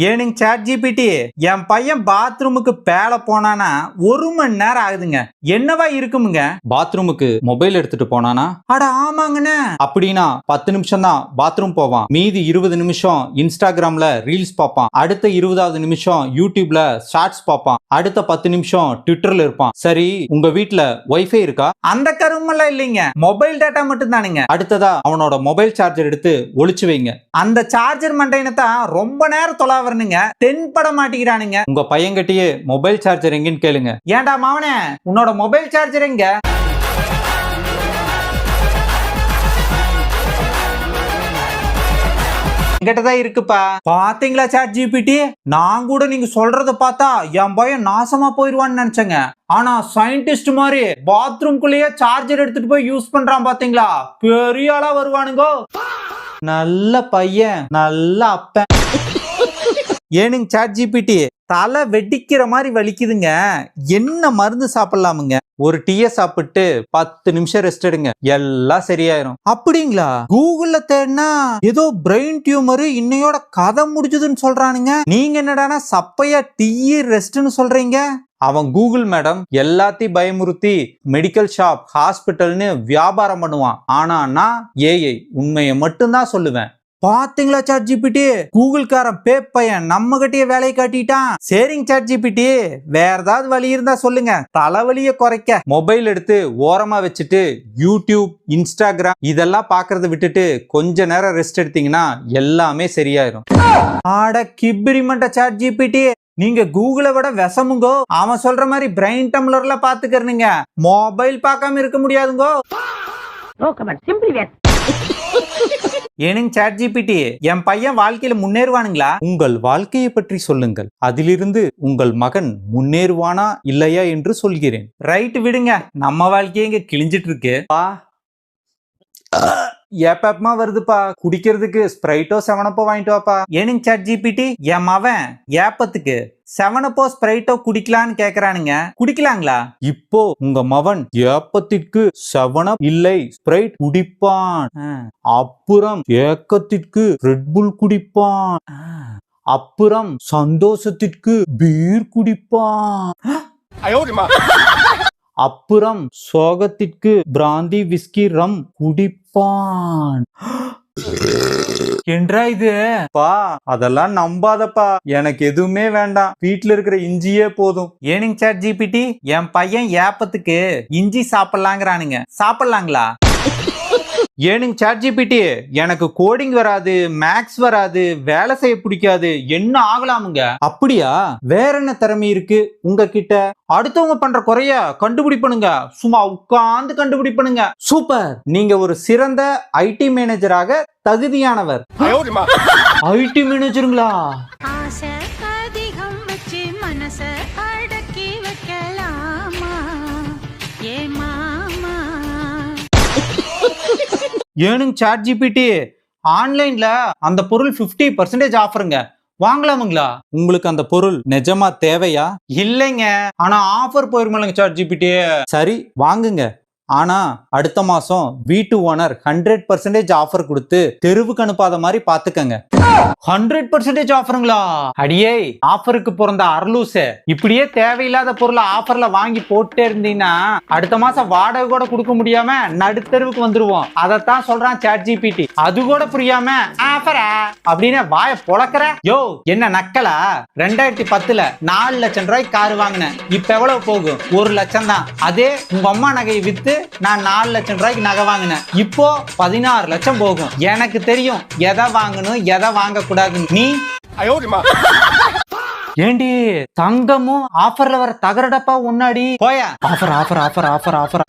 ஏனுங்க chat GPT, என் பையன் பாத்ரூமுக்கு பேல போனானா 1 மணி நேரம் ஆகுதுங்க. என்னவா இருக்குமுங்க? பாத்ரூமுக்கு மொபைல் எடுத்துட்டு போனானா? அட ஆமாங்கண்ணே. அப்படின்னா 10 நிமிஷம் தான் பாத்ரூம் போவான். மீதி 20 நிமிஷம் இன்ஸ்டாகிராம்ல ரீல்ஸ் பார்ப்பான். அடுத்த 20வது நிமிஷம் யூடியூப்ல ஷார்ட்ஸ் பார்ப்பான். அடுத்த 10 நிமிஷம் ட்விட்டர்ல இருப்பான். சரி, உங்க வீட்ல வைஃபை இருக்கா? அந்த கருமெல்லாம் இல்லைங்க, மொபைல் டேட்டா மட்டும் தானுங்க. அடுத்ததா அவனோட மொபைல் சார்ஜர் எடுத்து ஒளிச்சு வைங்க. அந்த சார்ஜர் மண்டையின தான் ரொம்ப நேரம் தொலாவரனுங்க, தென்பட மாட்டேங்கிறானுங்க. உங்க பையன்கிட்டயே மொபைல் சார்ஜர் எங்கன்னு கேளுங்க. ஏன்டா மாவனே, உன்னோட மொபைல் சார்ஜர் எங்க? என்கிட்டதான் இருக்குப்பா. பாத்தீங்களா சாட் ஜிபிடி, நான் கூட நீங்க சொல்றத பார்த்தா என் பையன் நாசமா போயிருவான்னு நினைச்சேங்க. ஆனா சயின்டிஸ்ட் மாதிரி பாத்ரூம்குள்ளேயே சார்ஜர் எடுத்துட்டு போய் யூஸ் பண்றான். பாத்தீங்களா, பெரிய ஆளா வருவானுங்க. நல்ல பையன், நல்ல அப்பன். ஏனுங்க சாட் ஜிபிடி, தலை வெடிக்கிற மாதிரி வலிக்குதுங்க, என்ன மருந்து சாப்பிடலாமுங்க? ஒரு டீயை சாப்பிட்டு 10 நிமிஷம் ரெஸ்ட் எடுங்க, எல்லாம் சரியாயிரும். அப்படிங்களா? கூகுள்ல தேடினா ஏதோ பிரெயின் டியூமர் இன்னையோட கதை முடிஞ்சதுன்னு சொல்றானுங்க. நீங்க என்னடானா சப்பையா டீ ரெஸ்ட்னு சொல்றீங்க? அவன் கூகுள் மேடம் எல்லாத்தையும் பயமுறுத்தி மெடிக்கல் ஷாப் ஹாஸ்பிட்டல்னு வியாபாரம் பண்ணுவான். ஆனா நான் ஏஐ உண்மையை மட்டும்தான் சொல்லுவேன். பாத்தீங்களா சாட் ஜிபிடி, கூகுள்காரன் பேப்பையன் நம்ம கிட்டே வேலையை காட்டிட்டான். சரிங்க சாட் ஜிபிடி, வேற ஏதாவது வழி இருந்தா சொல்லுங்க, தலைவலியை குறைக்க. மொபைல் எடுத்து ஓரமா வச்சுட்டு யூடியூப், இன்ஸ்டாகிராம் இதெல்லாம் பாக்குறத விட்டுட்டு கொஞ்ச நேரம் ரெஸ்ட் எடுத்தீங்கன்னா எல்லாமே சரியாயிரும். ஆட கிபிரி மண்ட சாட் ஜிபிடி, நீங்க கூகுளை விட விஷமுங்கோ. அவன் சொல்ற மாதிரி பிரெயின் டம்ளர்ல பாத்துக்கிறனுங்க, மொபைல் பார்க்காம இருக்க முடியாதுங்கோ. ஏனுங்க சாட் ஜிபிடி, என் பையன் வாழ்க்கையில முன்னேறுவானுங்களா? உங்கள் வாழ்க்கையை பற்றி சொல்லுங்கள், அதிலிருந்து உங்கள் மகன் முன்னேறுவானா இல்லையா என்று சொல்கிறேன். ரைட் விடுங்க, நம்ம வாழ்க்கையே இங்க கிழிஞ்சிட்டு இருக்கு. ஏப்பமா வருதுப்பா, குடிக்கிறதுக்கு ஸ்ப்ரைட்டோ 7-அப்போ வாங்கிட்டு வாப்பா. ஏனுங்க சாட் ஜிபிடி, என் மவன் ஏப்பத்துக்கு 7-அப்போ ஸ்ப்ரைட்டோ குடிக்கலான்னு கேக்குறானுங்க, குடிக்கலாங்களா? இப்போ உங்க மவன் ஏப்பத்திற்கு 7-அப் இல்லை ஸ்ப்ரைட் குடிப்பான். அப்புறம் ஏக்கத்திற்கு ரெட்புல் குடிப்பான். அப்புறம் சந்தோஷத்திற்கு பீர் குடிப்பான். அப்புறம் சோகத்திற்கு பிராந்தி விஸ்கி ரம் குடிப்பான். என்றா இது? பா, அதெல்லாம் நம்பாதப்பா, எனக்கு எதுவுமே வேண்டாம், வீட்டுல இருக்கிற இஞ்சியே போதும். ஏனுங்க சாட் ஜிபிடி, என் பையன் ஏப்பத்துக்கு இஞ்சி சாப்பிடலாங்கிறானுங்க, சாப்பிடலாங்களா? ஏனுங்க சாட் ஜிபிடி, எனக்கு கோடிங் வராது, மேக்ஸ் வராது, வேலை செய்ய பிடிக்காது, என்ன ஆகலாமுங்க? அப்படியா? வேற என்ன திறமை இருக்கு உங்ககிட்ட? அடுத்தவங்க பண்ற குறைய கண்டுபிடிப்பனுங்க, சும்மா உட்கார்ந்து கண்டுபிடிப்பனுங்க. சூப்பர், நீங்க ஒரு சிறந்த ஐடி மேனேஜராக தகுதியானவர். ஐடி மேனேஜருங்களா? ஏனுங்க சாட் ஜிபிடி, ஆன்லைன்ல அந்த பொருள் 50% ஆஃபருங்க, வாங்கலாமுங்களா? உங்களுக்கு அந்த பொருள் நிஜமா தேவையா? இல்லைங்க, ஆனா ஆஃபர் போயிருமில்லங்க சாட் ஜிபிடி. சரி வாங்குங்க, ஆனா அடுத்த மாசம் வீட்டு ஓனர் 100% ஆஃபர் கொடுத்து தெருவுக்கு அனுப்பாத மாதிரி பாத்துக்கங்க. 100% ஆஃபருங்களா? அடியே ஆஃபருக்கு பிறந்த அரலூசு, இப்படியே தேவையில்லாத பொருளை ஆஃபர்ல வாங்கி போட்டே இருந்தீங்கன்னா அடுத்த மாசம் வாடகை கூட கொடுக்க முடியாம நடுத்தெருவுக்கு வந்துருவோம். அதத்தான் சொல்றான் சாட் ஜிபிடி. அது கூட புரியாம ஆஃபரா அப்படின்னு வாய பொளக்கற. யோ, என்ன நக்கலா? 2010ல 4 லட்சம் ரூபாய்க்கு கார் வாங்கினேன், இப்ப எவ்வளவு போகும்? 1 லட்சம் தான். அதே உங்க அம்மா நகையை வித்து நான் 4 லட்சம் ரூபாய்க்கு நகை வாங்கினேன், இப்போ 16 லட்சம் போகும். எனக்கு தெரியும் எதை வாங்கணும் எதை வாங்க கூடாது. நீ ஏண்டி தங்கமும் ஆஃபர்ல வர தகரடப்பா உன்னாடி போய. Offer offer offer offer offer